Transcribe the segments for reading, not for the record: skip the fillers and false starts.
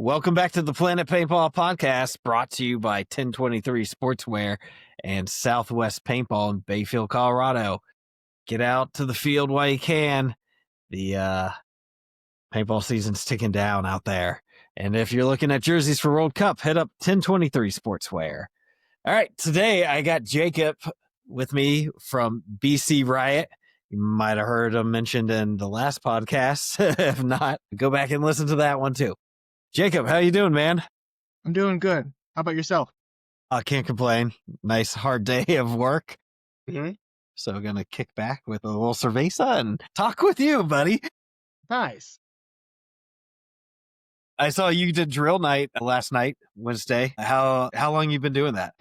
Welcome back to the Planet Paintball podcast, brought to you by 1023 Sportswear and Southwest Paintball in Bayfield, Colorado. Get out to the field while you can. The paintball season's ticking down out there. And if you're looking at jerseys for World Cup, head up 1023 Sportswear. All right, today I got Jacob with me from BC Riot. You might have heard him mentioned in the last podcast. If not, go back and listen to that one too. Jacob, how you doing, man? I'm doing good. How about yourself? I can't complain. Nice hard day of work. Mm-hmm. So we're going to kick back with a little cerveza and talk with you, buddy. Nice. I saw you did drill night last night, Wednesday. How long you been doing that?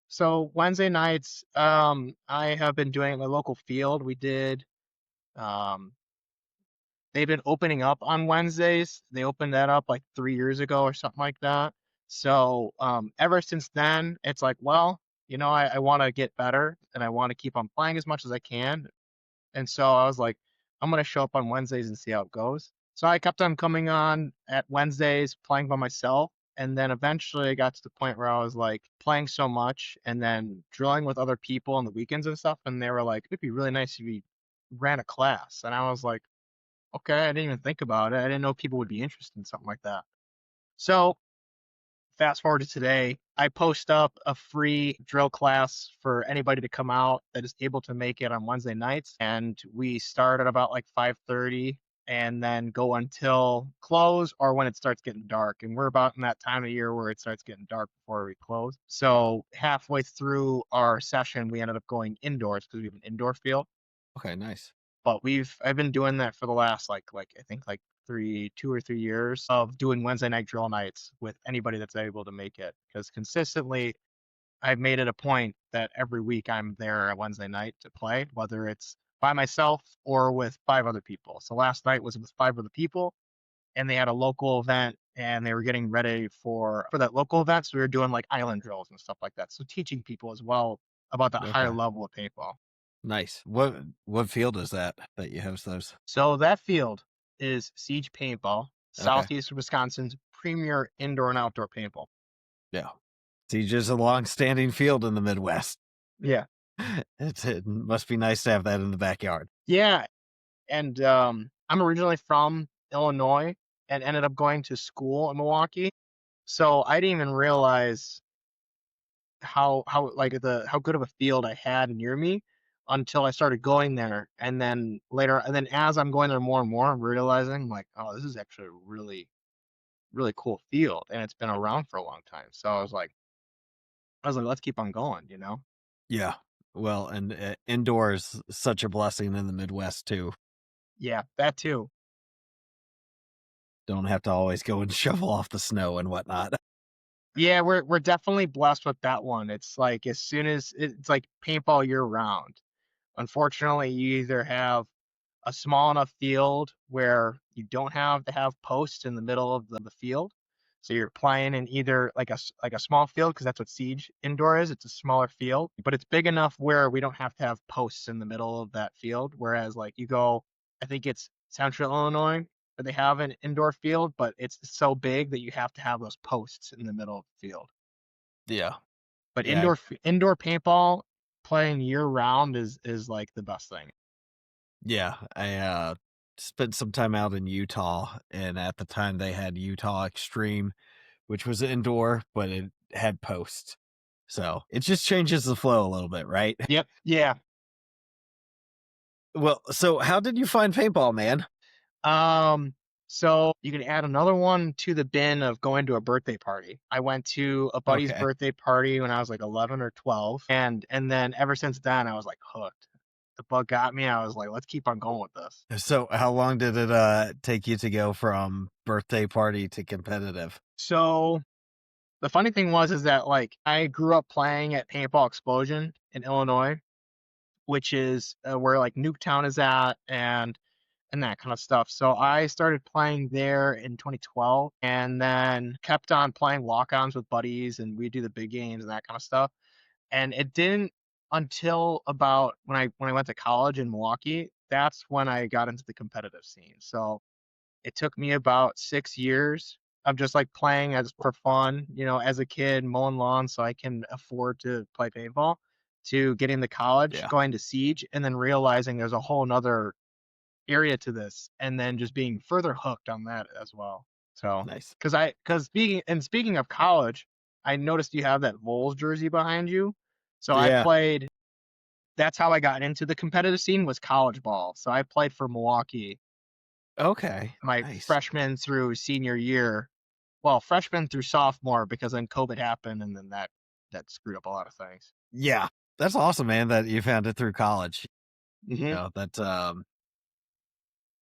So Wednesday nights, I have been doing my local field. They've been opening up on Wednesdays. They opened that up like 3 years ago or something like that. So ever since then, it's like, well, I want to get better and I want to keep on playing as much as I can. And so I was like, I'm going to show up on Wednesdays and see how it goes. So I kept on coming on at Wednesdays, playing by myself. And then eventually I got to the point where I was like playing so much and then drilling with other people on the weekends and stuff. And they were like, it'd be really nice if we ran a class. And I was like, okay, I didn't even think about it. I didn't know people would be interested in something like that. So fast forward to today, I post up a free drill class for anybody to come out that is able to make it on Wednesday nights. And we start at about like 5:30 and then go until close or when it starts getting dark. And we're about in that time of year where it starts getting dark before we close. So halfway through our session, we ended up going indoors because we have an indoor field. Okay, nice. But I've been doing that for the last I think like 2 or 3 years of doing Wednesday night drill nights with anybody that's able to make it. Because consistently, I've made it a point that every week I'm there at Wednesday night to play, whether it's by myself or with 5 other people. So last night was with 5 other people, and they had a local event, and they were getting ready for that local event. So we were doing like island drills and stuff like that. So teaching people as well about that higher Okay. level of paintball. Nice. What field is that you host those? So that field is Siege Paintball, Okay. Southeast Wisconsin's premier indoor and outdoor paintball. Yeah. Siege is a long-standing field in the Midwest. Yeah. It must be nice to have that in the backyard. Yeah. And I'm originally from Illinois and ended up going to school in Milwaukee. So I didn't even realize how good of a field I had near me until I started going there. And then as I'm going there more and more, I'm realizing like, oh, this is actually a really, really cool field. And it's been around for a long time. So I was like, let's keep on going, Yeah. Well, and indoors such a blessing in the Midwest too. Yeah, that too. Don't have to always go and shovel off the snow and whatnot. Yeah, we're definitely blessed with that one. It's like as soon as it's like paintball year round. Unfortunately, you either have a small enough field where you don't have to have posts in the middle of the field. So you're playing in either like a small field because that's what Siege Indoor is. It's a smaller field, but it's big enough where we don't have to have posts in the middle of that field. Whereas like you go, I think it's Central Illinois, where they have an indoor field, but it's so big that you have to have those posts in the middle of the field. Yeah. But Yeah. indoor paintball playing year round is like the best thing. Yeah. I spent some time out in Utah, and at the time they had Utah Extreme, which was indoor, but it had posts. So it just changes the flow a little bit, right? Yep. Yeah. Well, so how did you find paintball, man? So you can add another one to the bin of going to a birthday party. I went to a buddy's Okay. birthday party when I was like 11 or 12, and then ever since then I was like hooked. The bug got me. I was like, let's keep on going with this. So how long did it take you to go from birthday party to competitive? So the funny thing is that like I grew up playing at Paintball Explosion in Illinois, which is where like Nuketown is at, and that kind of stuff. So I started playing there in 2012 and then kept on playing walk-ons with buddies, and we do the big games and that kind of stuff. And it didn't until about when I went to college in Milwaukee, that's when I got into the competitive scene. So It took me about 6 years of just like playing as for fun, as a kid, mowing lawns so I can afford to play paintball, to getting to college, Yeah. going to Siege, and then realizing there's a whole nother area to this, and then just being further hooked on that as well. So, Nice. speaking of college, I noticed you have that Vols jersey behind you. So I Yeah. played. That's how I got into the competitive scene, was college ball. So I played for Milwaukee Okay. my Nice. freshman through senior year. Well, freshman through sophomore, because then COVID happened, and then that screwed up a lot of things. Yeah. That's awesome, man, that you found it through college. Hmm. That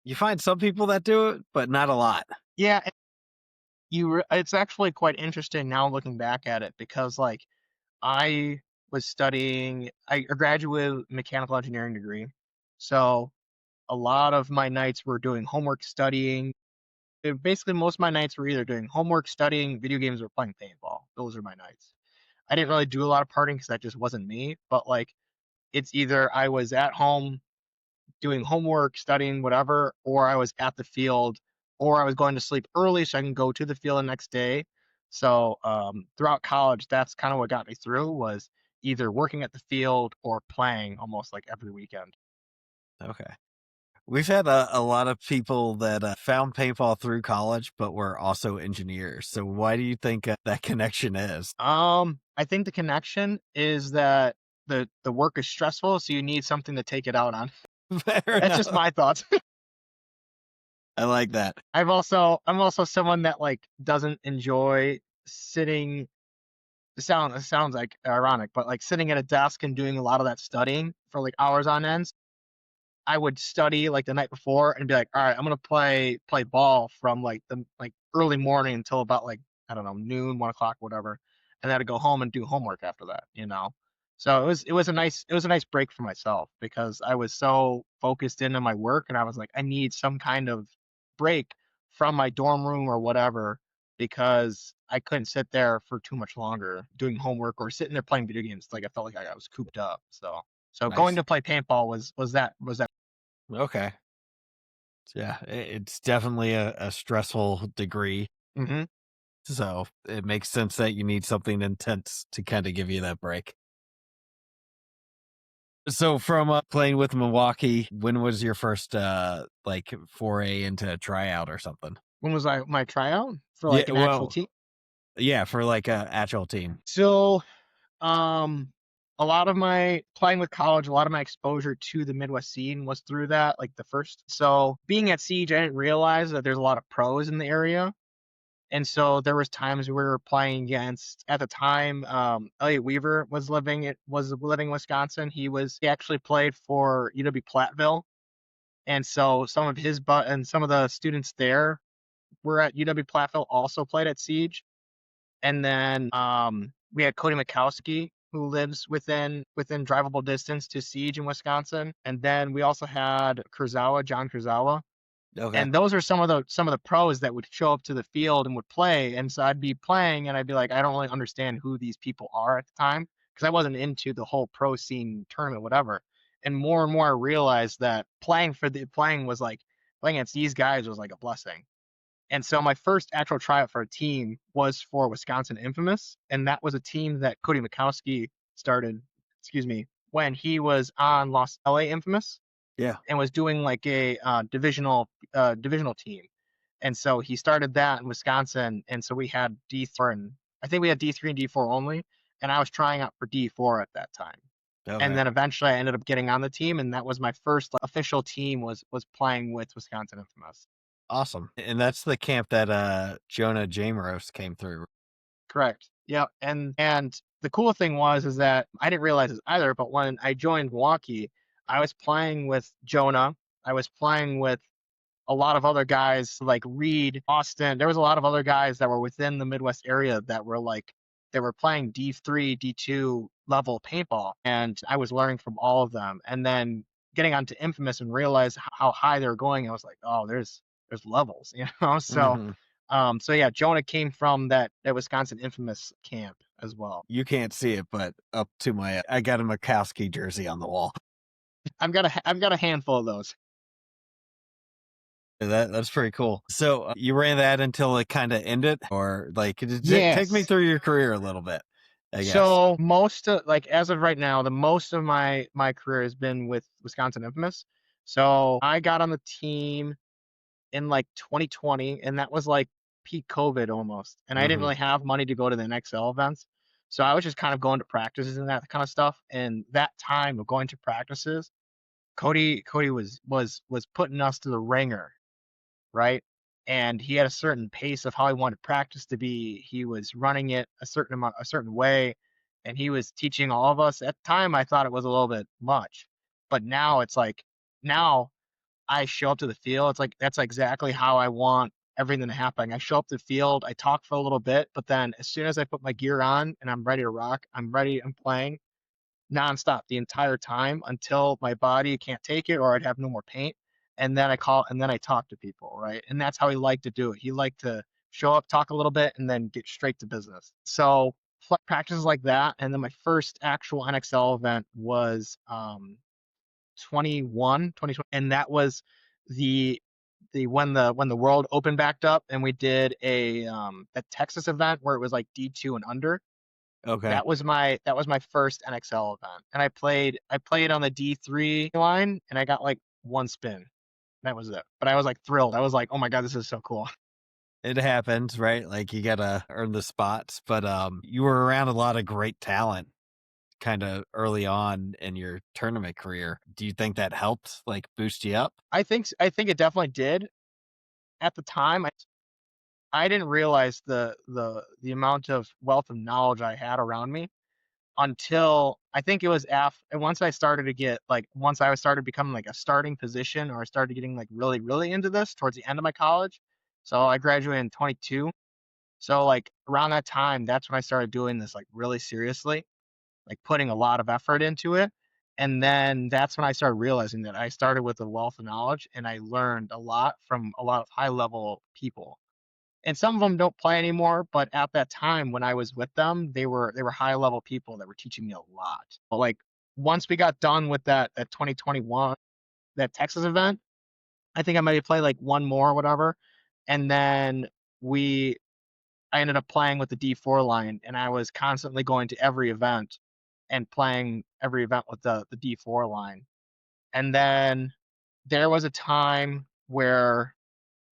you find some people that do it, but not a lot. Yeah, it's actually quite interesting now looking back at it, because like I was studying, I graduated mechanical engineering degree. So a lot of my nights were doing homework, studying. Basically, most of my nights were either doing homework, studying video games, or playing paintball. Those are my nights. I didn't really do a lot of partying because that just wasn't me. But like, it's either I was at home doing homework, studying, whatever, or I was at the field, or I was going to sleep early so I can go to the field the next day. So throughout college, that's kind of what got me through, was either working at the field or playing almost like every weekend. Okay. We've had a lot of people that found paintball through college, but were also engineers. So why do you think that connection is? I think the connection is that the work is stressful, so you need something to take it out on. Fair That's just enough. my thoughts. I like that. I'm also someone that like doesn't enjoy sitting. It sounds like ironic, but like sitting at a desk and doing a lot of that studying for like hours on end. I would study like the night before and be like, all right, I'm gonna play ball from like the like early morning until about like, I don't know, noon, 1 o'clock, whatever, and then I'd go home and do homework after that. So it was a nice break for myself, because I was so focused into my work, and I was like, I need some kind of break from my dorm room or whatever, because I couldn't sit there for too much longer doing homework or sitting there playing video games. Like I felt like I was cooped up. So going Nice. to play paintball was that. Okay. Yeah, it's definitely a stressful degree. Hmm. So it makes sense that you need something intense to kind of give you that break. So from playing with Milwaukee, when was your first like foray into a tryout or something? When was my tryout for Yeah, like an actual well, team? yeah, for like a actual team. So, um, a lot of my playing with college, a lot of my exposure to the Midwest scene was through that, like the first. So being at Siege, I didn't realize that there's a lot of pros in the area. And so there was times we were playing against, at the time, Elliot Weaver was living in Wisconsin. He actually played for UW Platteville. And so some of the students there were at UW Platteville, also played at Siege. And then we had Cody Mikowski, who lives within drivable distance to Siege in Wisconsin. And then we also had John Kurzawa. Okay. And those are some of the pros that would show up to the field and would play. And so I'd be playing and I'd be like, I don't really understand who these people are at the time, because I wasn't into the whole pro scene tournament, whatever. And more I realized that playing against these guys was like a blessing. And so my first actual tryout for a team was for Wisconsin Infamous, and that was a team that Cody Mikowski started, excuse me, when he was on Los LA Infamous Yeah. and was doing like a divisional team. And so he started that in Wisconsin, and so we had D4, and I think we had D3 and D4 only, and I was trying out for D4 at that time. And Okay. then eventually I ended up getting on the team, and that was my first like, official team was playing with Wisconsin Infamous. Awesome. And that's the camp that Jonah Jameros came through. Correct. Yeah. And the cool thing was is that I didn't realize this either, but when I joined Milwaukee, I was playing with Jonah. I was playing with a lot of other guys like Reed, Austin. There was a lot of other guys that were within the Midwest area that were like they were playing D3, D2 level paintball, and I was learning from all of them. And then getting onto Infamous and realize how high they were going, I was like, oh, there's levels, you know. So Hmm. so yeah, Jonah came from that Wisconsin Infamous camp as well. You can't see it, but up to my, I got a Mikowski jersey on the wall. I've got a handful of those. That's pretty cool. So you ran that until it kind of ended, or like take me Yes. through your career a little bit, I guess. So most of, like, as of right now, the most of my career has been with Wisconsin Infamous. So I got on the team in like 2020, and that was like peak COVID almost. And I didn't Hmm. really have money to go to the NXL events. So I was just kind of going to practices and that kind of stuff. And that time of going to practices, Cody was putting us to the ringer, right? And he had a certain pace of how he wanted practice to be. He was running it a certain way, and he was teaching all of us. At the time, I thought it was a little bit much, but now it's like, now I show up to the field. It's like that's exactly how I want everything to happen. I show up to the field, I talk for a little bit, but then as soon as I put my gear on and I'm ready to rock, I'm ready. I'm playing nonstop the entire time until my body can't take it or I'd have no more paint. And then I talk to people, right? And that's how he liked to do it. He liked to show up, talk a little bit, and then get straight to business. So practices like that. And then my first actual NXL event was 2020, and that was the when the world opened back up, and we did a Texas event where it was like D2 and under. Okay. That was my first NXL event, and I played on the D3 line, and I got like one spin. That was it. But I was like thrilled. I was like, oh my god, this is so cool. It happens, right? Like you gotta earn the spots, but you were around a lot of great talent kind of early on in your tournament career. Do you think that helped like boost you up? I think it definitely did. At the time, I didn't realize the amount of wealth of knowledge I had around me until I think it was once I started to get like once I started becoming like a starting position, or I started getting like really really into this towards the end of my college. So I graduated in 22. So like around that time, that's when I started doing this like really seriously, like putting a lot of effort into it. And then that's when I started realizing that I started with a wealth of knowledge, and I learned a lot from a lot of high level people. And some of them don't play anymore, but at that time when I was with them, they were high level people that were teaching me a lot. But like once we got done with that 2021, that Texas event, I think I might have played like one more or whatever. And then we I ended up playing with the D4 line, and I was constantly going to every event and playing every event with the D4 line. And then there was a time where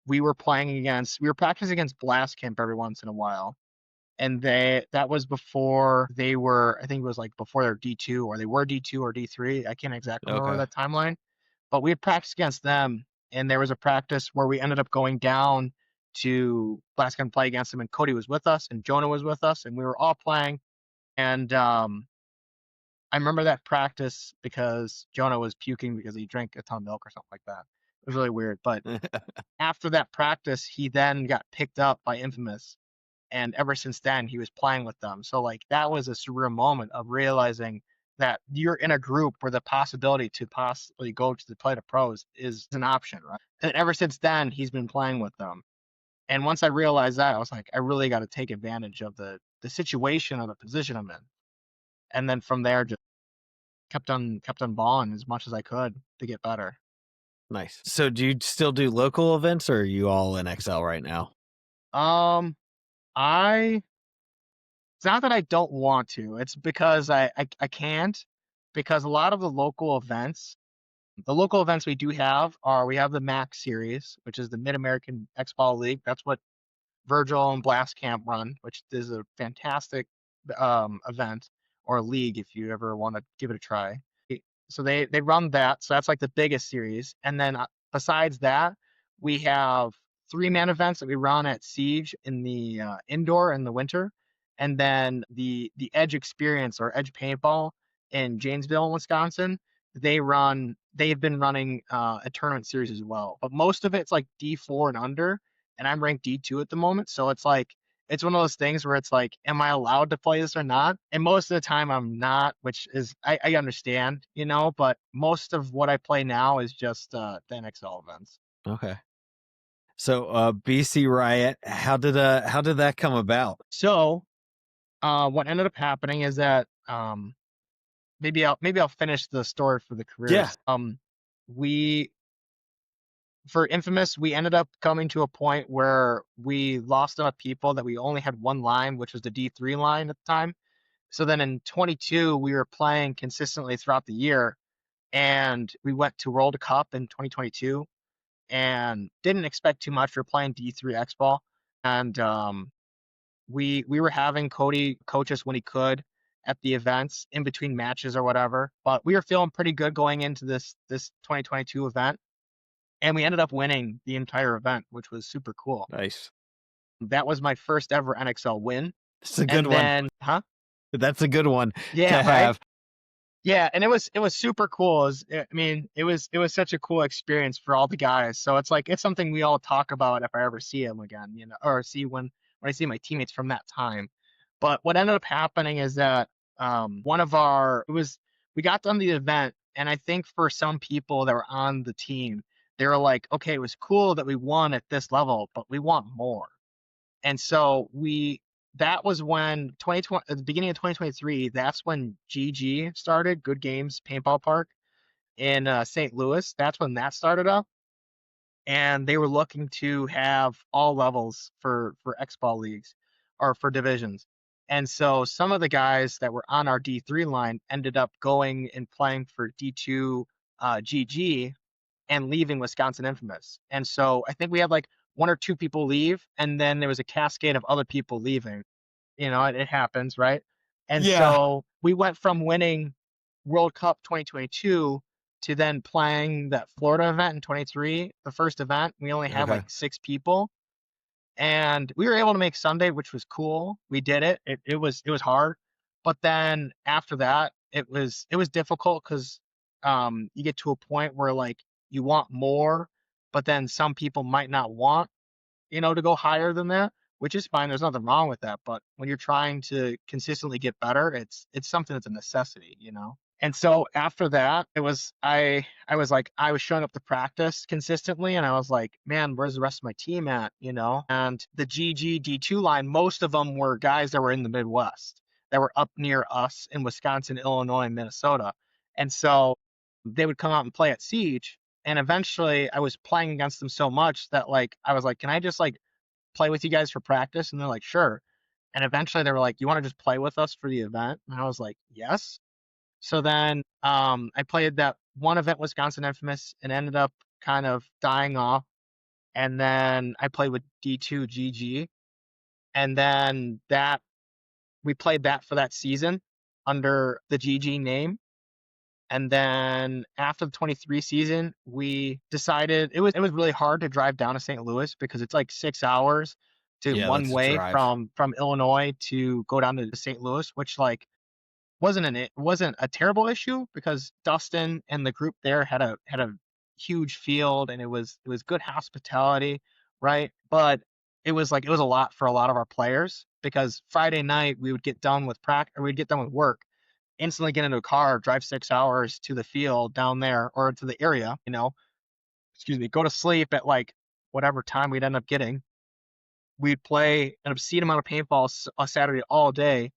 we were practicing against Blast Camp every once in a while. And that was before they were, I think it was like before they're D2, or they were D2 or D3. I can't exactly remember Okay. that timeline, but we had practiced against them. And there was a practice where we ended up going down to Blast Camp play against them, and Cody was with us and Jonah was with us, and we were all playing. And I remember that practice because Jonah was puking because he drank a ton of milk or something like that. It was really weird. But after that practice, he then got picked up by Infamous, and ever since then he was playing with them. So like that was a surreal moment of realizing that you're in a group where the possibility to possibly go to the play to pros is an option, right? And ever since then he's been playing with them. And once I realized that, I was like, I really got to take advantage of the situation or the position I'm in. And then from there, just kept on balling as much as I could to get better. Nice. So do you still do local events, or are you all in XL right now? Um, I It's not that I don't want to. It's because I can't, because a lot of the local events we do have are we have the MAX series, which is the Mid American X Ball League. That's what Virgil and Blast Camp run, which is a fantastic event, or league if you ever want to give it a try. So they run that. So that's like the biggest series. And then besides that, we have 3-man events that we run at Siege in the indoor in the winter, and then the Edge Experience or Edge Paintball in Janesville, Wisconsin. They've been running a tournament series as well, but most of it's like D4 and under, and I'm ranked D2 at the moment. So it's one of those things where it's like, am I allowed to play this or not? And most of the time I'm not, which is I understand, but most of what I play now is just the NXL events. Okay. So BC Riot, how did that come about? So what ended up happening is that maybe I'll finish the story for the Yeah. careers. We for Infamous, we ended up coming to a point where we lost enough people that we only had one line, which was the D3 line at the time. So then in 22, we were playing consistently throughout the year, and we went to World Cup in 2022 and didn't expect too much. We were playing D3 X Ball, and we were having Cody coach us when he could at the events in between matches or whatever. But we were feeling pretty good going into this 2022 event, and we ended up winning the entire event, which was super cool. Nice. That was my first ever NXL win. It's a good And one. then, huh? That's a good one Yeah, to right. have. Yeah, and it was super cool. I mean, it was such a cool experience for all the guys. So it's like it's something we all talk about if I ever see them again, you know, or see when I see my teammates from that time. But what ended up happening is that one of our it was we got done the event, and I think for some people that were on the team, they were like, okay, it was cool that we won at this level, but we want more. And so that was when 2020 at the beginning of 2023, that's when GG started, Good Games Paintball Park in St. Louis. That's when that started up. And they were looking to have all levels for X Ball leagues or for divisions. And so some of the guys that were on our D3 line ended up going and playing for D2 GG and leaving Wisconsin Infamous. And so I think we had like one or two people leave, and then there was a cascade of other people leaving. You know, it happens, right? And Yeah. so we went from winning World Cup 2022 to then playing that Florida event in 23, the first event. We only had Okay. like 6 people, and we were able to make Sunday, which was cool. We did it. It was hard, but then after that, it was difficult because you get to a point where like you want more, but then some people might not want, to go higher than that, which is fine. There's nothing wrong with that. But when you're trying to consistently get better, it's something that's a necessity. And so after that, I was showing up to practice consistently, and I was like, man, where's the rest of my team at? And the GG D2 line, most of them were guys that were in the Midwest, that were up near us in Wisconsin, Illinois, and Minnesota. And so they would come out and play at Siege. And eventually I was playing against them so much that like I was like, can I just like play with you guys for practice? And they're like, sure. And eventually they were like, you want to just play with us for the event? And I was like, yes. So then I played that one event, Wisconsin Infamous, and ended up kind of dying off. And then I played with D2 GG. And then we played that for that season under the GG name. And then after the 23 season, we decided it was really hard to drive down to St. Louis because it's like 6 hours to Yeah, one that's a way drive. from Illinois to go down to St. Louis, which like wasn't a terrible issue because Dustin and the group there had a huge field, and it was good hospitality, right? But it was a lot for a lot of our players because Friday night we would get done with practice, or we'd get done with work, instantly get into a car, drive 6 hours to the field down there or to the area, excuse me, go to sleep at like whatever time we'd end up getting. We'd play an obscene amount of paintball on Saturday all day,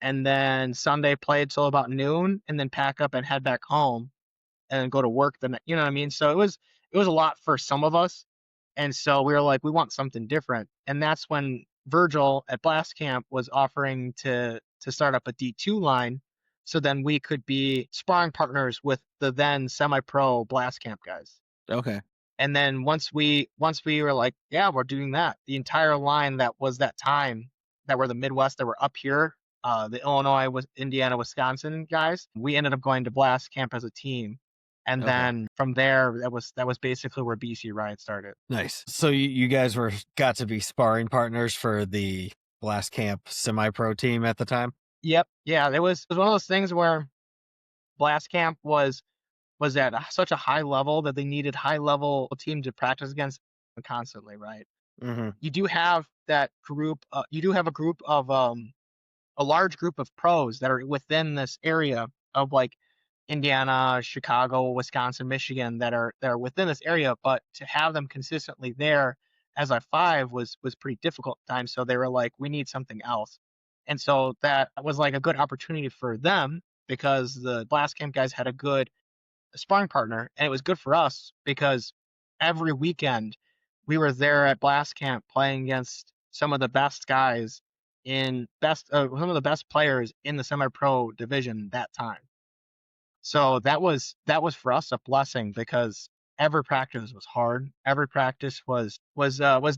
and then Sunday play until about noon, and then pack up and head back home and then go to work you know what I mean? So it was a lot for some of us. And so we were like, we want something different. And that's when Virgil at Blast Camp was offering to start up a D2 line. So then we could be sparring partners with the then semi-pro Blast Camp guys. Okay. And then once we were like, yeah, we're doing that, the entire line that was that time that were the Midwest that were up here, the Illinois, Indiana, Wisconsin guys, we ended up going to Blast Camp as a team. And Okay. then from there, that was basically where BC Riot started. Nice. So you guys got to be sparring partners for the Blast Camp semi-pro team at the time? Yep. Yeah, it was one of those things where Blast Camp was at such a high level that they needed high level team to practice against constantly, right? Mm-hmm. You do have that group. You do have a group of a large group of pros that are within this area of like Indiana, Chicago, Wisconsin, Michigan that are within this area, but to have them consistently there as a five was pretty difficult at times. So they were like, we need something else. And so that was like a good opportunity for them because the Blast Camp guys had a good sparring partner, and it was good for us because every weekend we were there at blast camp playing against some of the best guys some of the best players in the semi-pro division that time. So that was for us a blessing because every practice was hard. Every practice was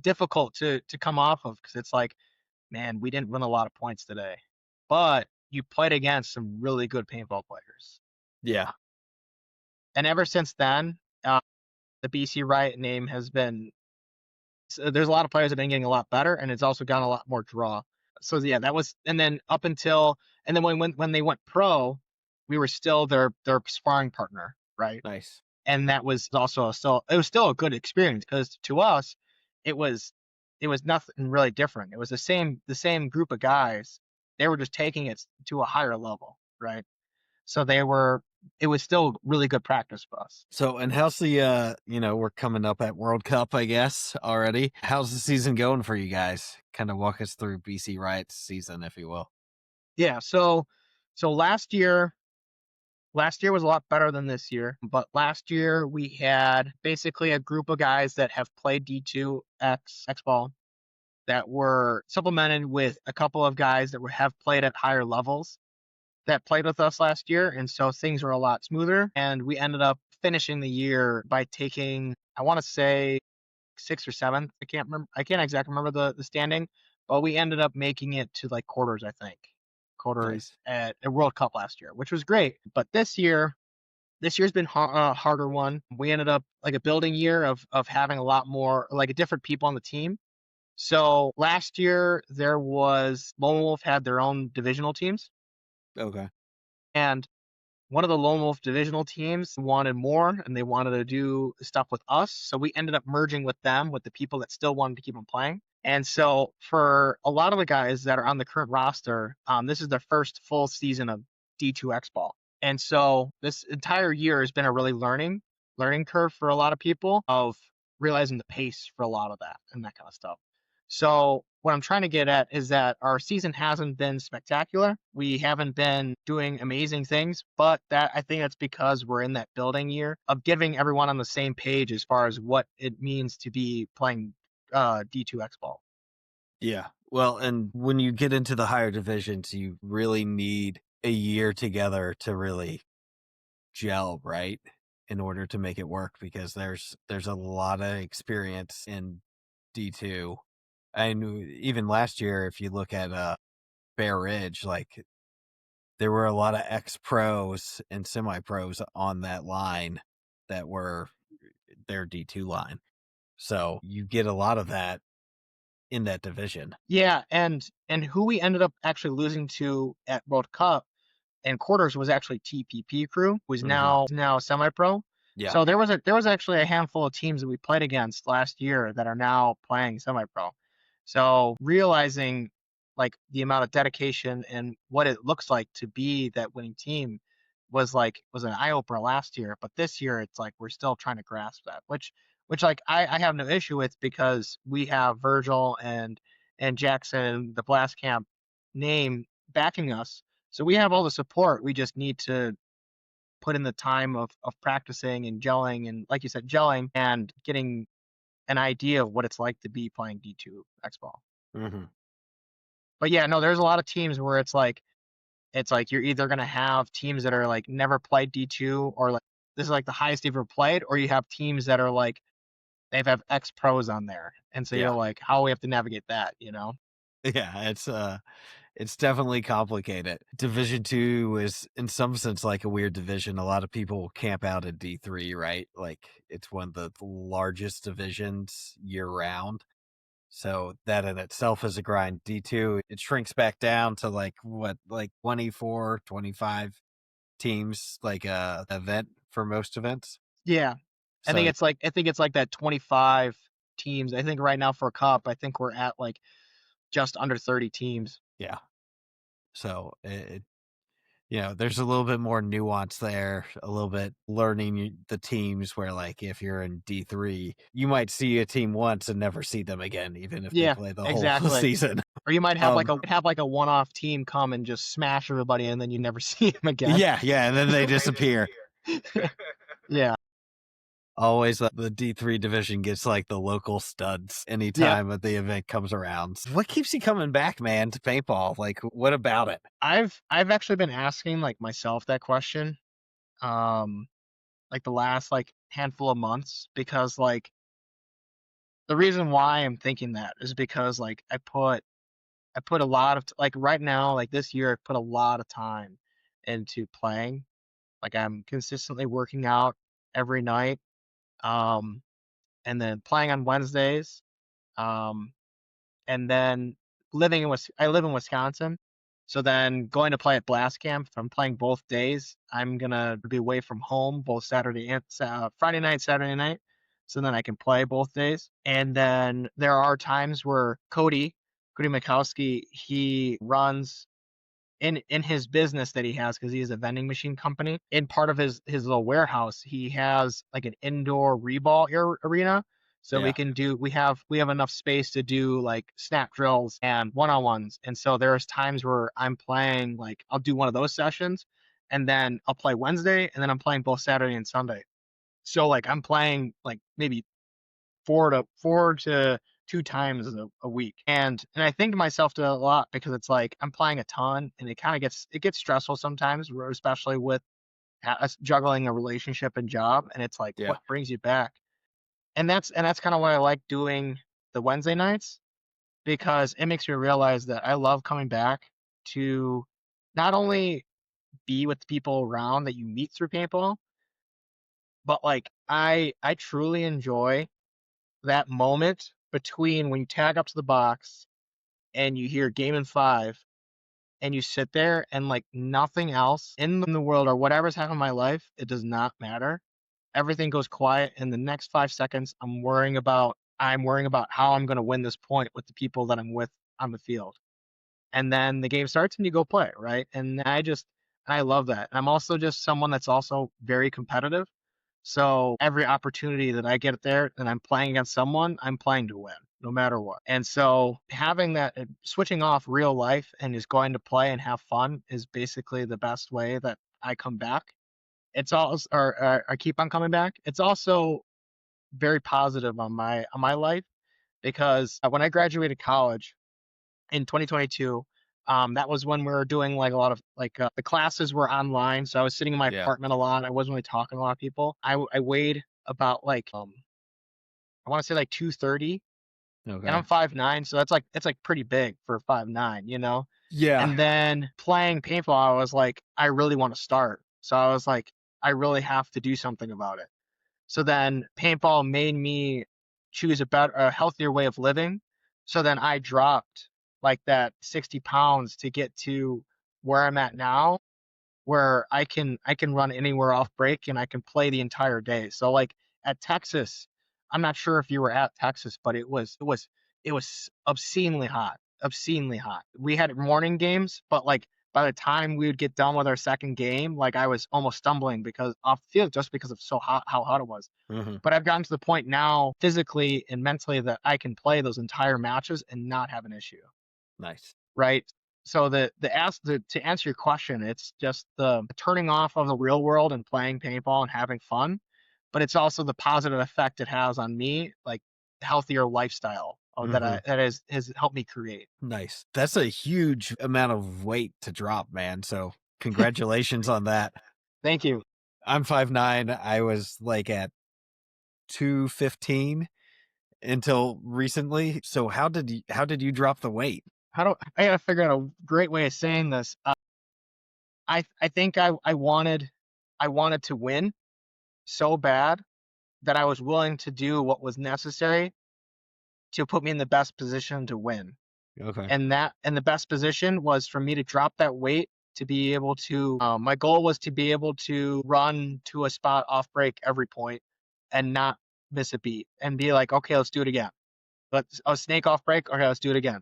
difficult to come off of because it's like, man, we didn't win a lot of points today, but you played against some really good paintball players. Yeah. And ever since then, the BC Riot name has been. So there's a lot of players that have been getting a lot better, and it's also gotten a lot more draw. So yeah, that was, and then when they went pro, we were still their sparring partner, right? Nice. And that was also it was still a good experience because to us, it was nothing really different. It was the same group of guys. They were just taking it to a higher level, right? So it was still really good practice for us. So, and how's the, we're coming up at World Cup, I guess, already. How's the season going for you guys? Kind of walk us through BC Riot's season, if you will. Yeah. So last year was a lot better than this year, but last year we had basically a group of guys that have played D2X ball that were supplemented with a couple of guys that have played at higher levels that played with us last year. And so things were a lot smoother. And we ended up finishing the year by taking, I want to say, 6th or 7th. I can't remember. I can't exactly remember the standing, but we ended up making it to like quarters, I think. Quarters Nice. at a World Cup last year, which was great. But this year's been a harder one. We ended up like a building year of having a lot more like different people on the team. So last year there was Lone Wolf had their own divisional teams, Okay. and one of the Lone Wolf divisional teams wanted more and they wanted to do stuff with us. So we ended up merging with them, with the people that still wanted to keep them playing. And so for a lot of the guys that are on the current roster, this is their first full season of D2X ball. And so this entire year has been a really learning curve for a lot of people of realizing the pace for a lot of that and that kind of stuff. So what I'm trying to get at is that our season hasn't been spectacular. We haven't been doing amazing things, but I think that's because we're in that building year of getting everyone on the same page as far as what it means to be playing D2X ball. Yeah. Well, and when you get into the higher divisions, you really need a year together to really gel, right? In order to make it work, because there's a lot of experience in D2. And even last year, if you look at Bear Ridge, like there were a lot of ex-pros and semi-pros on that line that were their D2 line. So you get a lot of that in that division. Yeah, and who we ended up actually losing to at World Cup and quarters was actually TPP crew, who is now semi-pro. Yeah. So there was actually a handful of teams that we played against last year that are now playing semi-pro. So realizing like the amount of dedication and what it looks like to be that winning team was an eye opener last year, but this year it's like we're still trying to grasp that, which like I have no issue with because we have Virgil and Jackson, the Blast Camp name backing us. So we have all the support. We just need to put in the time of practicing and gelling and, like you said, gelling and getting an idea of what it's like to be playing D2X ball. Mm-hmm. But yeah, no, there's a lot of teams where it's like you're either gonna have teams that are like never played D2 or like this is like the highest they've ever played, or you have teams that are like they have ex pros on there, and so Yeah. you're like, how do we have to navigate that, Yeah, it's definitely complicated. Division 2 is in some sense like a weird division. A lot of people camp out at D3, right? Like it's one of the largest divisions year round. So that in itself is a grind. D2, it shrinks back down to like 24, 25 teams, like a event for most events. Yeah. I So think it's like that 25 teams. I think right now for a cup, I think we're at like just under 30 teams. yeah. So there's a little bit more nuance there, a little bit learning the teams where like if you're in D3, you might see a team once and never see them again, even if they play the whole season. Or you might have like a one-off team come and just smash everybody and then you never see them again. Yeah, and then they disappear. Yeah. Always the D3 division gets like the local studs Yep. anytime that the event comes around. What keeps you coming back, man, to paintball? Like, what about it? I've actually been asking like myself that question, um, like the last like handful of months because like the reason why I'm thinking that is because like I put a lot of like right now like this year I've put a lot of time into playing. Like I'm consistently working out every night, um, and then playing on Wednesdays. Um, and then I live in Wisconsin, so then going to play at Blast Camp. If I'm playing both days, I'm gonna be away from home both Saturday and Friday night, Saturday night, so then I can play both days. And then there are times where Cody Mikowski, he runs in his business that he has because he has a vending machine company. In part of his little warehouse, he has like an indoor reball arena. So Yeah. we have enough space to do like snap drills and one-on-ones. And so there's times where I'm playing like I'll do one of those sessions and then I'll play Wednesday and then I'm playing both Saturday and Sunday. So like I'm playing like maybe four to two times a week. And I think to myself to a lot because it's like I'm playing a ton and it gets stressful sometimes, especially with us juggling a relationship and job. And it's like, Yeah. what brings you back? And that's kind of why I like doing the Wednesday nights because it makes me realize that I love coming back to not only be with the people around that you meet through paintball, but like I truly enjoy that moment between when you tag up to the box and you hear game in five and you sit there and like nothing else in the world or whatever's happening in my life, it does not matter. Everything goes quiet. In the next 5 seconds, I'm worrying about how I'm gonna win this point with the people that I'm with on the field. And then the game starts and you go play, right? I love that. And I'm also just someone that's also very competitive. So every opportunity that I get there and I'm playing against someone, I'm playing to win, no matter what. And so having that, switching off real life and just going to play and have fun is basically the best way that I come back. It's all, or I keep on coming back. It's also very positive on my life because when I graduated college in 2022, that was when we were doing like a lot of like the classes were online, so I was sitting in my Yeah. apartment a lot. I wasn't really talking to a lot of people. I weighed about like I want to say like 230, and Okay. I'm 5'9", so that's like pretty big for 5'9", you know. Yeah. And then playing paintball, I was like, I really want to start. So I was like, I really have to do something about it. So then paintball made me choose a healthier way of living. So then I dropped like that 60 pounds to get to where I'm at now, where I can run anywhere off break and I can play the entire day. So like at Texas, I'm not sure if you were at Texas, but it was obscenely hot, obscenely hot. We had morning games, but like by the time we would get done with our second game, like I was almost stumbling because off the field just because of so hot how hot it was. Hmm. But I've gotten to the point now physically and mentally that I can play those entire matches and not have an issue, Nice. right? So to answer your question, it's just the turning off of the real world and playing paintball and having fun, but it's also the positive effect it has on me, like healthier lifestyle Hmm. that has helped me create. Nice. That's a huge amount of weight to drop, man. So congratulations on that. Thank you. I'm 5'9". I was like at 215 until recently. So how did you drop the weight? I gotta figure out a great way of saying this. I think I wanted to win so bad that I was willing to do what was necessary to put me in the best position to win. Okay. And the best position was for me to drop that weight to be able to my goal was to be able to run to a spot off break every point and not miss a beat and be like, okay, let's do it again. Let's a snake off break. Okay, let's do it again.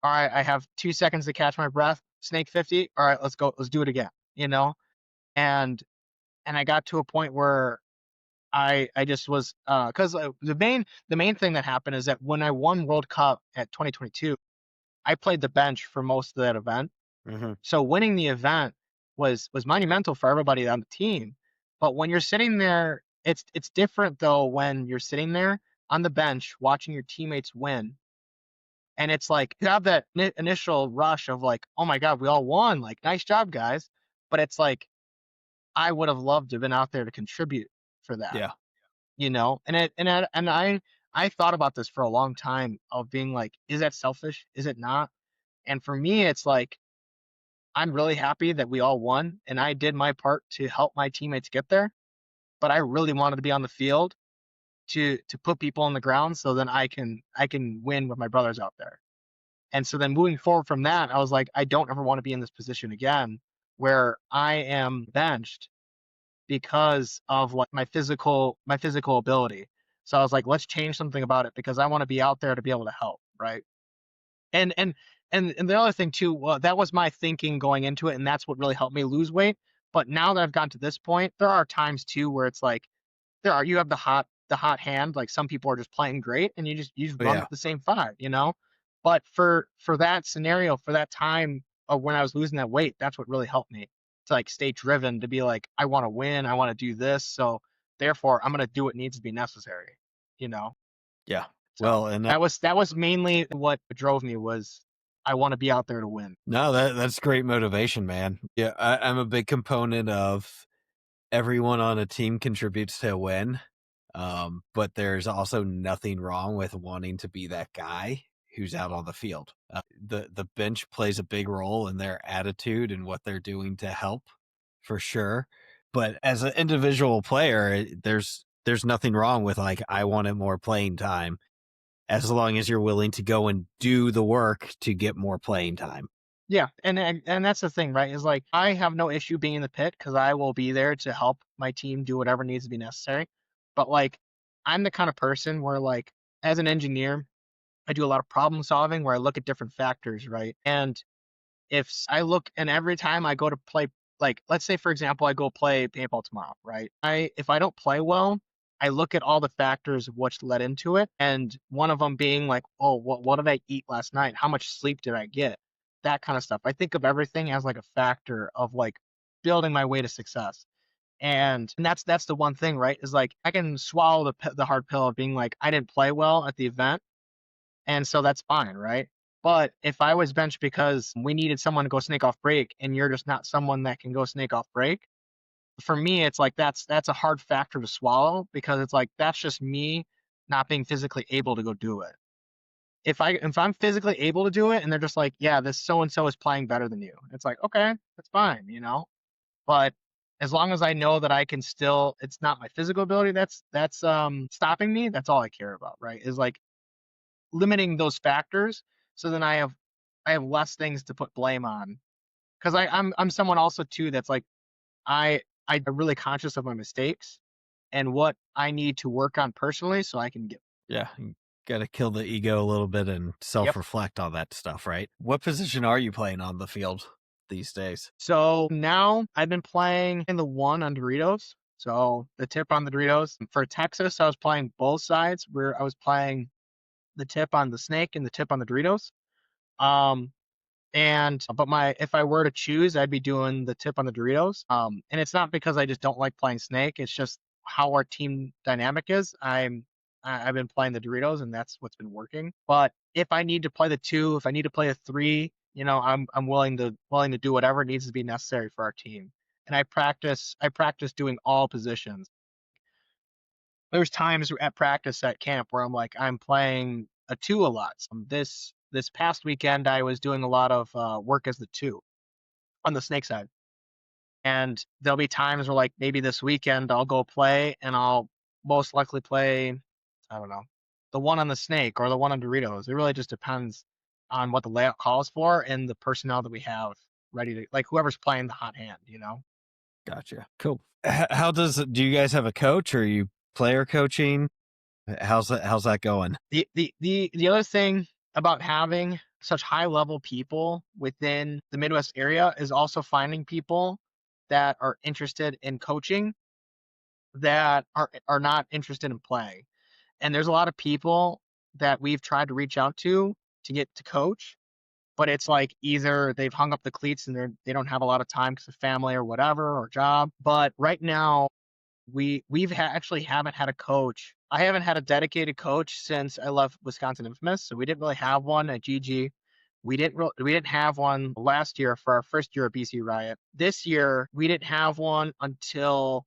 All right, I have 2 seconds to catch my breath. Snake 50. All right, let's go. Let's do it again. You know, and I got to a point where I just was because the main thing that happened is that when I won World Cup at 2022, I played the bench for most of that event. Hmm. So winning the event was monumental for everybody on the team. But when you're sitting there It's different though when you're sitting there on the bench watching your teammates win, and it's like you have that initial rush of like, oh my god, we all won, like nice job guys, but it's like I would have loved to have been out there to contribute for that, Yeah. and I thought about this for a long time of being like, is that selfish? Is it not? And for me, it's like I'm really happy that we all won, and I did my part to help my teammates get there. But I really wanted to be on the field to put people on the ground so then I can win with my brothers out there. And so then moving forward from that, I was like, I don't ever want to be in this position again where I am benched because of like my physical ability. So I was like, let's change something about it because I want to be out there to be able to help, right? And and and the other thing too, that was my thinking going into it, and that's what really helped me lose weight. But now that I've gotten to this point, there are times too where it's like you have the hot hand, like some people are just playing great and you just run Yeah. with the same five. But for that scenario, for that time of when I was losing that weight, that's what really helped me to like stay driven to be like, I want to win, I want to do this. So therefore I'm gonna do what needs to be necessary, you know? Yeah. So Well, and that was mainly what drove me was I want to be out there to win. no, that's great motivation, man. Yeah, I'm a big component of everyone on a team contributes to a win. But there's also nothing wrong with wanting to be that guy who's out on the field. The bench plays a big role in their attitude and what they're doing to help, for sure. But as an individual player, there's nothing wrong with like I wanted more playing time, as long as you're willing to go and do the work to get more playing time. Yeah, and that's the thing, right? Is like I have no issue being in the pit because I will be there to help my team do whatever needs to be necessary. But like, I'm the kind of person where like, as an engineer, I do a lot of problem solving where I look at different factors, right? And I look and every time I go to play, like let's say for example, I go play paintball tomorrow, right? If I don't play well, I look at all the factors of what's led into it, and one of them being like, oh, what did I eat last night? How much sleep did I get? That kind of stuff. I think of everything as like a factor of like building my way to success. And that's the one thing, right? Is like I can swallow the hard pill of being like I didn't play well at the event, and so that's fine, right? But if I was benched because we needed someone to go snake off break and you're just not someone that can go snake off break, for me it's like that's a hard factor to swallow because it's like that's just me not being physically able to go do it. If I'm physically able to do it and they're just like, yeah, this so and so is playing better than you. It's like, okay, that's fine. But as long as I know that I can still it's not my physical ability that's stopping me, that's all I care about, right? Is like limiting those factors so then I have less things to put blame on because I'm someone also too that's like I'm really conscious of my mistakes and what I need to work on personally so I can get. Yeah, got to kill the ego a little bit and Yep. self-reflect on that stuff, right? What position are you playing on the field these days? So now I've been playing in the one on Doritos. So the tip on the Doritos. For Texas, I was playing both sides where I was playing the tip on the snake and the tip on the Doritos. Um, And but my if I were to choose, I'd be doing the tip on the Doritos. And it's not because I just don't like playing Snake. It's just how our team dynamic is. I've been playing the Doritos, and that's what's been working. But if I need to play the two, if I need to play a three, I'm willing to do whatever needs to be necessary for our team. And I practice doing all positions. There's times at practice at camp where I'm playing a two a lot. This past weekend I was doing a lot of work as the two on the snake side. And there'll be times where like maybe this weekend I'll go play and I'll most likely play, I don't know, the one on the snake or the one on Doritos. It really just depends on what the layout calls for and the personnel that we have ready to like whoever's playing the hot hand. Gotcha. Cool. How do you guys have a coach, or are you player coaching? How's that going? The other thing about having such high level people within the Midwest area is also finding people that are interested in coaching that are not interested in playing. And there's a lot of people that we've tried to reach out to get to coach, but it's like either they've hung up the cleats and they don't have a lot of time because of family or whatever or job. But right now actually haven't had a coach. I haven't had a dedicated coach since I left Wisconsin Infamous, so we didn't really have one at GG. We didn't have one last year for our first year at BC Riot. This year we didn't have one until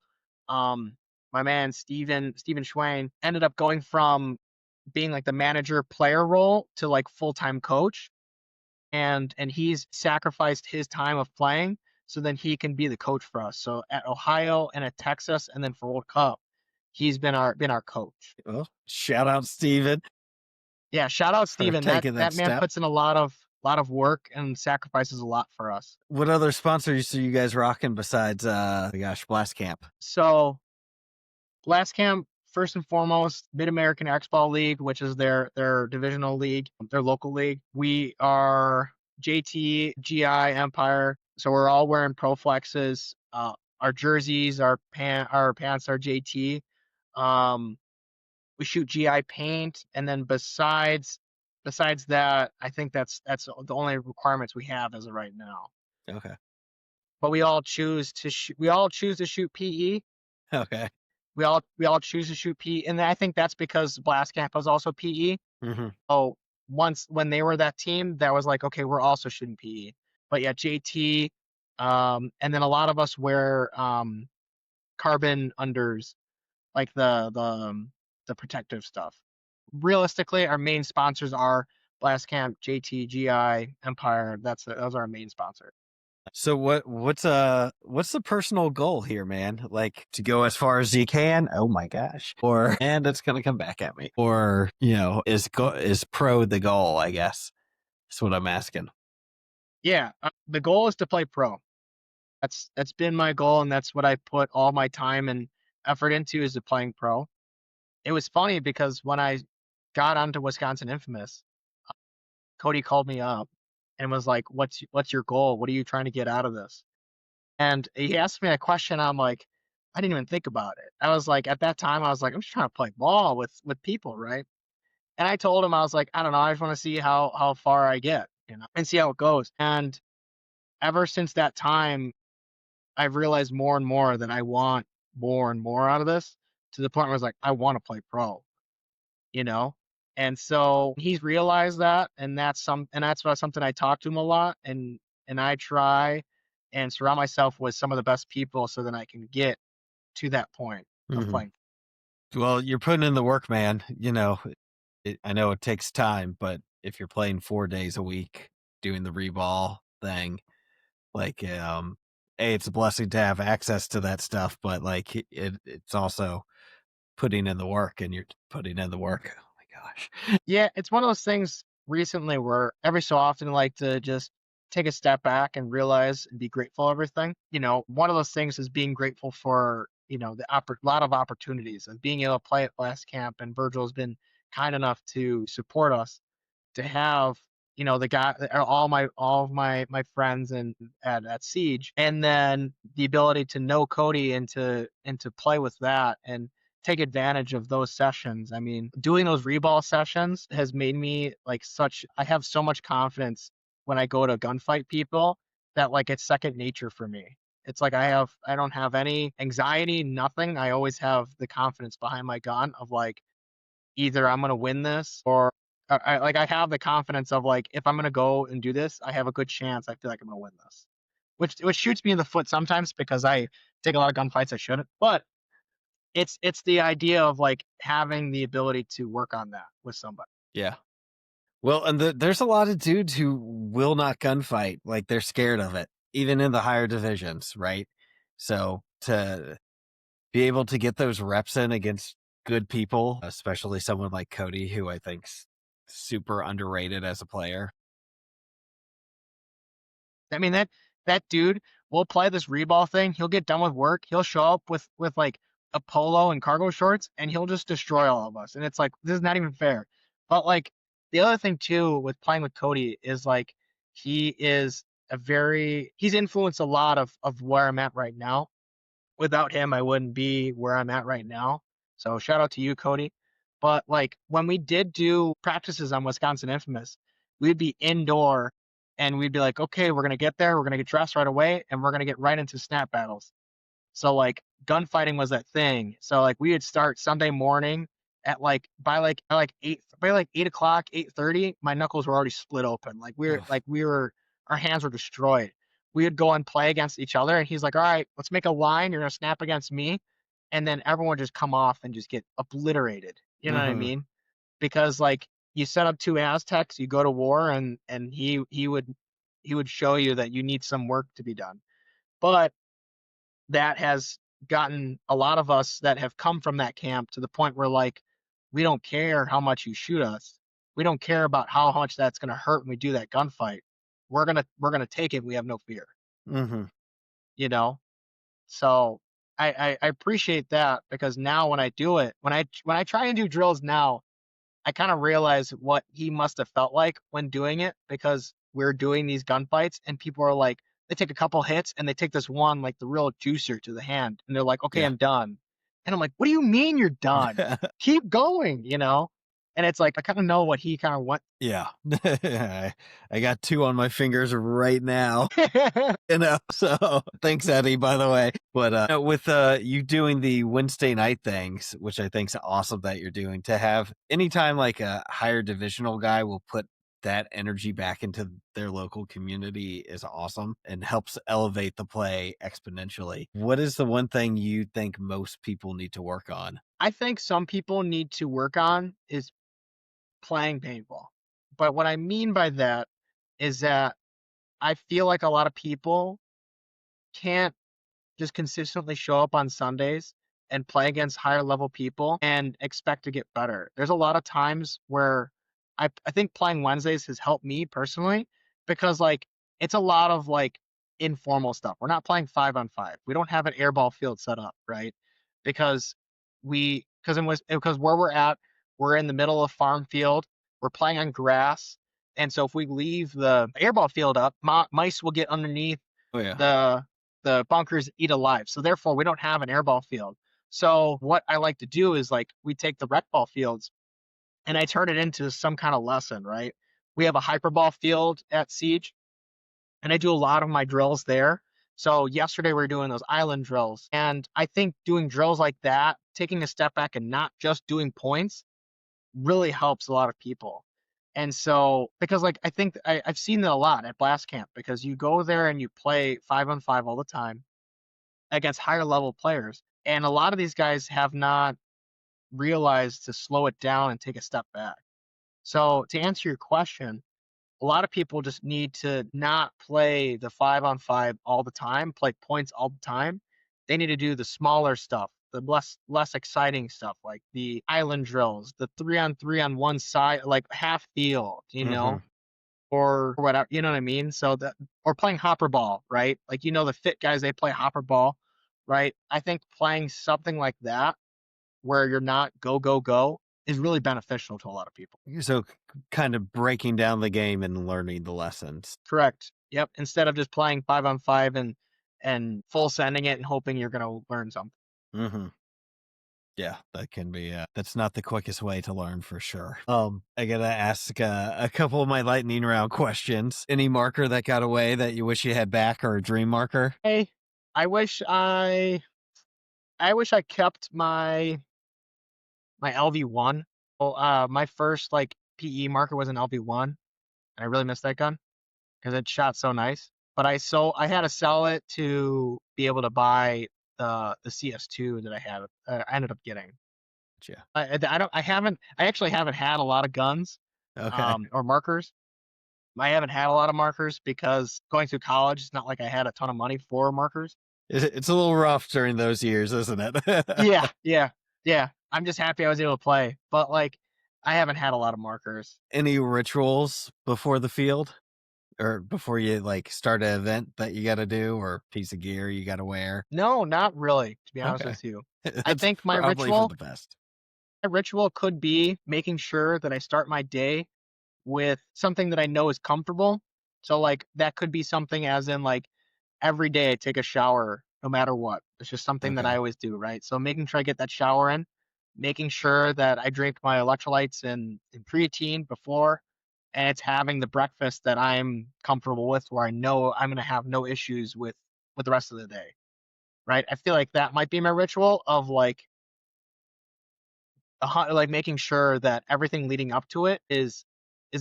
my man Steven Schwain ended up going from being like the manager player role to like full-time coach, and he's sacrificed his time of playing so then he can be the coach for us. So at Ohio and at Texas and then for World Cup, he's been our coach. Well, shout out Steven Yeah, shout out for Steven. taking That that man step. puts in a lot of work and sacrifices a lot for us. What other sponsors are you guys rocking besides Blast Camp? So Blast Camp, first and foremost, Mid American X-Ball League, which is their divisional league, their local league. We are JT, GI, Empire. So we're all wearing Pro Flexes. Our jerseys, our pants are JT. We shoot GI paint, and then besides that, I think that's the only requirements we have as of right now. Okay. But we all choose to shoot PE. Okay. We all choose to shoot PE, and I think that's because Blast Camp was also PE. Mm-hmm. So when they were that team, that was like, okay, we're also shooting PE. But yeah, JT, and then a lot of us wear carbon unders, like the protective stuff. Realistically, our main sponsors are Blast Camp, JT, GI, Empire. Those are our main sponsors. So what's the personal goal here, man? Like to go as far as you can? Oh my gosh! Or and it's gonna come back at me. Or is pro the goal? I guess that's what I'm asking. Yeah, the goal is to play pro. That's been my goal, and that's what I put all my time and effort into, is to playing pro. It was funny because when I got onto Wisconsin Infamous, Cody called me up and was like, "What's your goal? What are you trying to get out of this?" And he asked me a question. I'm like, I didn't even think about it. I was like, at that time, I was like, I'm just trying to play ball with people, right? And I told him, I was like, I don't know, I just want to see how far I get, and see how it goes. And ever since that time, I've realized more and more that I want more and more out of this, to the point where I was like, I want to play pro, you know? And so he's realized that, and that's something I talk to him a lot, and I try and surround myself with some of the best people so that I can get to that point of playing. Well, you're putting in the work, man. I know it takes time, but if you're playing 4 days a week doing the reball thing, like it's a blessing to have access to that stuff, but like it's also putting in the work, and you're putting in the work. Oh my gosh. Yeah, it's one of those things recently where every so often I like to just take a step back and realize and be grateful for everything. One of those things is being grateful for, lot of opportunities and being able to play at Last Camp, and Virgil's been kind enough to support us to have, the guy, all of my friends and at Siege, and then the ability to know Cody and to play with that and take advantage of those sessions. I mean, doing those reball sessions has made me I have so much confidence when I go to gunfight people, that like it's second nature for me. It's like I don't have any anxiety, nothing. I always have the confidence behind my gun of like, either I'm gonna win this, or I have the confidence of like, if I'm gonna go and do this, I have a good chance. I feel like I'm gonna win this, which shoots me in the foot sometimes because I take a lot of gunfights I shouldn't. But it's the idea of like having the ability to work on that with somebody. Yeah. Well, and there's a lot of dudes who will not gunfight, like they're scared of it, even in the higher divisions, right? So to be able to get those reps in against good people, especially someone like Cody, who I think's super underrated as a player. I mean, that dude will play this reball thing. He'll get done with work. He'll show up with like a polo and cargo shorts, and he'll just destroy all of us. And it's like, this is not even fair. But like, the other thing too with playing with Cody is like, he's influenced a lot of where I'm at right now. Without him, I wouldn't be where I'm at right now. So shout out to you, Cody. But like, when we did do practices on Wisconsin Infamous, we'd be indoor and we'd be like, okay, we're going to get there. We're going to get dressed right away, and we're going to get right into snap battles. So like gunfighting was that thing. So like we would start Sunday morning at like by like 8 o'clock, 8:30, my knuckles were already split open. Ugh. We were our hands were destroyed. We would go and play against each other, and he's like, all right, let's make a line. You're gonna snap against me. And then everyone would just come off and just get obliterated. You know what I Mm-hmm. mean? Because like you set up two Aztecs, you go to war, and he would show you that you need some work to be done. But that has gotten a lot of us that have come from that camp to the point where like we don't care how much you shoot us. We don't care about how much that's going to hurt when we do that gunfight. We're gonna take it. We have no fear, Mm-hmm. you know. So I appreciate that because now when I do it, when I try and do drills now, I kind of realize what he must have felt like when doing it because we're doing these gunfights and people are like, they take a couple hits and they take this one, like the real juicer to the hand, and they're like, okay, Yeah. I'm done. And I'm like, what do you mean you're done? Keep going, you know? And it's like, I kind of know what he kind of went. Yeah. I got two on my fingers right now. So thanks, Eddie, by the way. But with you doing the Wednesday night things, which I think's awesome that you're doing, to have anytime like a higher divisional guy will put that energy back into their local community is awesome and helps elevate the play exponentially. What is the one thing you think most people need to work on? I think some people need to work on is playing paintball. But what I mean by that is that I feel like a lot of people can't just consistently show up on Sundays and play against higher level people and expect to get better. There's a lot of times where I think playing Wednesdays has helped me personally because like it's a lot of like informal stuff. We're not playing 5-on-5. We don't have an airball field set up, right? Because because where we're at, we're in the middle of farm field. We're playing on grass. And so if we leave the airball field up, mice will get underneath Oh yeah. the bunkers, eat alive. So therefore, we don't have an airball field. So what I like to do is like we take the rec ball fields and I turn it into some kind of lesson, right? We have a hyperball field at Siege, and I do a lot of my drills there. So yesterday we were doing those island drills, and I think doing drills like that, taking a step back and not just doing points, really helps a lot of people. And so, because like I think I've seen that a lot at Blast Camp because you go there and you play 5-on-5 all the time against higher level players. And a lot of these guys have not realized to slow it down and take a step back. So to answer your question, a lot of people just need to not play the 5-on-5 all the time, play points all the time. They need to do the smaller stuff, the less exciting stuff, like the island drills, the 3-on-3 on one side, like half field, you Mm-hmm. know, or whatever, you know what I mean? So that or playing hopper ball, right? Like the fit guys they play hopper ball, right? I think playing something like that where you're not go go go is really beneficial to a lot of people. So kind of breaking down the game and learning the lessons. Correct. Yep. Instead of just playing 5-on-5 and full sending it and hoping you're gonna learn something. Mm-hmm. Yeah, that can be that's not the quickest way to learn for sure. I gotta ask a couple of my lightning round questions. Any marker that got away that you wish you had back or a dream marker? Hey, I wish I kept my LV1. Well, my first like PE marker was an LV1, and I really miss that gun because it shot so nice. But I had to sell it to be able to buy the CS2 that I had. I ended up getting. Yeah. I actually haven't had a lot of guns, Okay. or markers. I haven't had a lot of markers because going through college, it's not like I had a ton of money for markers. It's a little rough during those years, isn't it? Yeah, yeah, yeah. I'm just happy I was able to play, but like I haven't had a lot of markers. Any rituals before the field or before you like start an event that you got to do or piece of gear you got to wear? No, not really, to be honest Okay. with you. I That's think probably for the best. my ritual could be making sure that I start my day with something that I know is comfortable. So like that could be something as in like every day I take a shower no matter what. It's just something that I Okay. always do, right? So making sure I get that shower in, making sure that I drink my electrolytes and creatine before, and it's having the breakfast that I'm comfortable with where I know I'm gonna have no issues with the rest of the day. right? I feel like that might be my ritual of like making sure that everything leading up to it is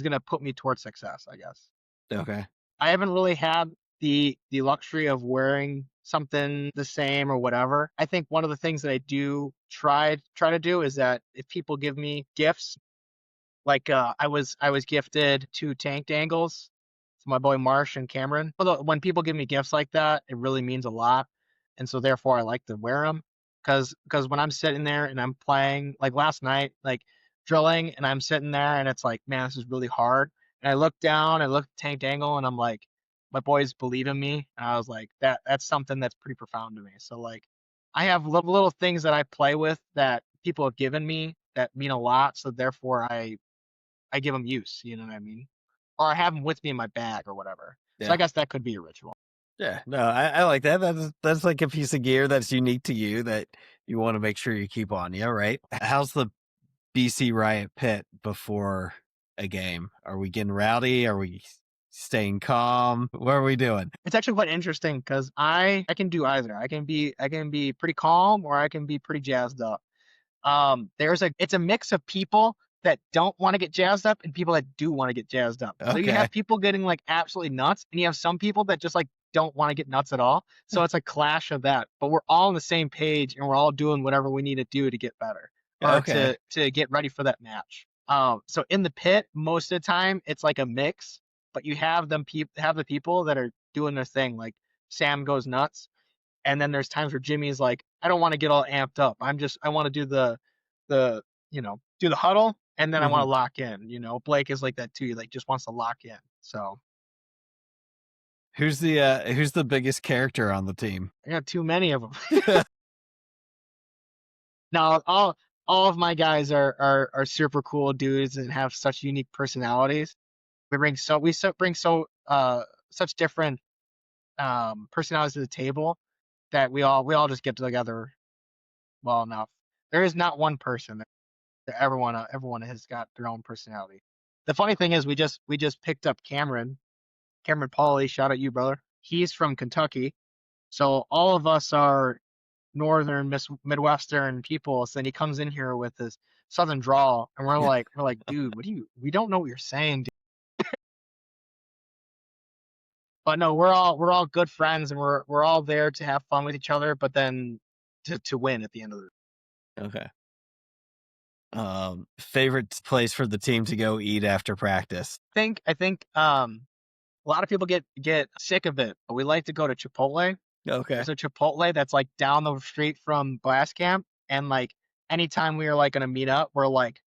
gonna put me towards success, I guess. Okay. I haven't really had the luxury of wearing something the same or whatever. I think one of the things that I do try to do is that if people give me gifts, like I was gifted 2 tank dangles from my boy Marsh and Cameron. Although when people give me gifts like that, it really means a lot, and so therefore I like to wear them. Because when I'm sitting there and I'm playing, like last night, like drilling, and I'm sitting there and it's like, man, this is really hard. And I look down, I look at Tank Dangle, and I'm like, my boys believe in me. And I was like, that's something that's pretty profound to me. So like, I have little things that I play with that people have given me that mean a lot. So therefore, I give them use. You know what I mean? Or I have them with me in my bag or whatever. So I Yeah. guess that could be a ritual. Yeah. No, I like that. That's like a piece of gear that's unique to you that you want to make sure you keep on you, right? How's the BC Riot pit before a game? Are we getting rowdy? Are we staying calm? What are we doing? It's actually quite interesting because I can do either. I can be pretty calm or I can be pretty jazzed up. It's a mix of people that don't want to get jazzed up and people that do want to get jazzed up. So you Okay. have people getting like absolutely nuts, and you have some people that just like don't want to get nuts at all. So it's a clash of that. But we're all on the same page and we're all doing whatever we need to do to get better or Okay. to get ready for that match. So in the pit, most of the time it's like a mix, but you have have the people that are doing their thing. Like Sam goes nuts, and then there's times where Jimmy's like, I don't want to get all amped up. I want to do the do the huddle, and then I want Hmm. to lock in. Blake is like that too. He like just wants to lock in. So Who's the biggest character on the team? I got too many of them. Now all of my guys are super cool dudes and have such unique personalities. We bring such different personalities to the table that we all just get together well enough. There is not one person. Everyone has got their own personality. The funny thing is, we just picked up Cameron Pauly. Shout out you, brother. He's from Kentucky, so all of us are northern Midwestern people. So then he comes in here with this southern drawl, and we're like, dude, we don't know what you're saying, dude. But no, we're all good friends, and we're all there to have fun with each other, but then to win at the end of the. Okay. Favorite place for the team to go eat after practice? I think a lot of people get sick of it, but we like to go to Chipotle. Okay. There's a Chipotle that's like down the street from Blast Camp, and like anytime we are like gonna meet up, we're like,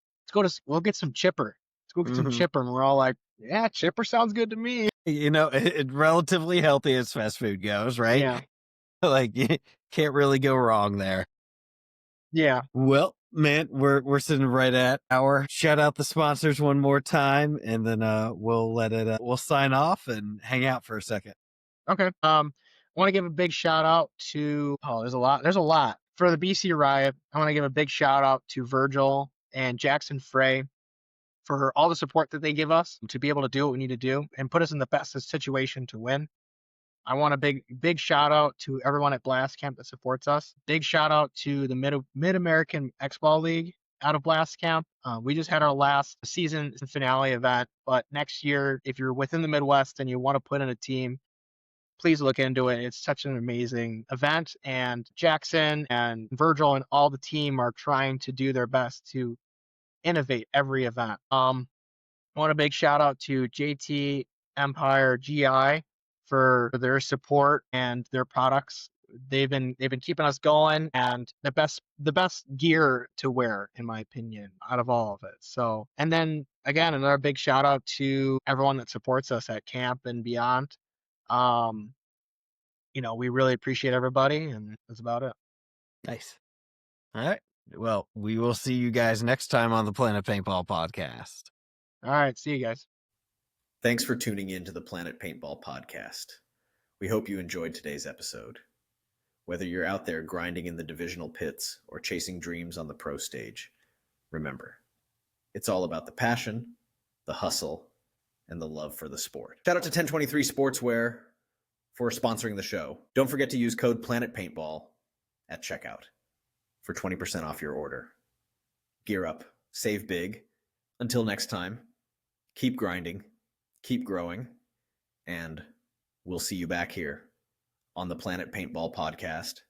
we'll get some chipper. Let's go get some Hmm. chipper, and we're all like, yeah, chipper sounds good to me. Relatively healthy as fast food goes, right? Yeah, Like you can't really go wrong there. yeah. Well, man, we're sitting right at our shout out the sponsors one more time, and then we'll sign off and hang out for a second. Okay. I want to give a big shout out to there's a lot for the BC Riot. I want to give a big shout out to Virgil and Jackson Frey for all the support that they give us to be able to do what we need to do and put us in the best situation to win. I want a big shout out to everyone at Blast Camp that supports us. Big shout out to the Mid American X Ball League out of Blast Camp. We just had our last season finale event, but next year, if you're within the Midwest and you want to put in a team, please look into it. It's such an amazing event, and Jackson and Virgil and all the team are trying to do their best to innovate every event. I want a big shout out to JT Empire GI for their support and their products. They've been keeping us going, and the best gear to wear, in my opinion, out of all of it. So, and then again, another big shout out to everyone that supports us at camp and beyond. Um, we really appreciate everybody, and that's about it. Nice. All right. Well, we will see you guys next time on the Planet Paintball podcast. All right, see you guys. Thanks for tuning in to the Planet Paintball podcast. We hope you enjoyed today's episode. Whether you're out there grinding in the divisional pits or chasing dreams on the pro stage, remember, it's all about the passion, the hustle, and the love for the sport. Shout out to 1023 Sportswear for sponsoring the show. Don't forget to use code Planet Paintball at checkout for 20% off your order. Gear up, save big. Until next time, keep grinding, keep growing, and we'll see you back here on the Planet Paintball podcast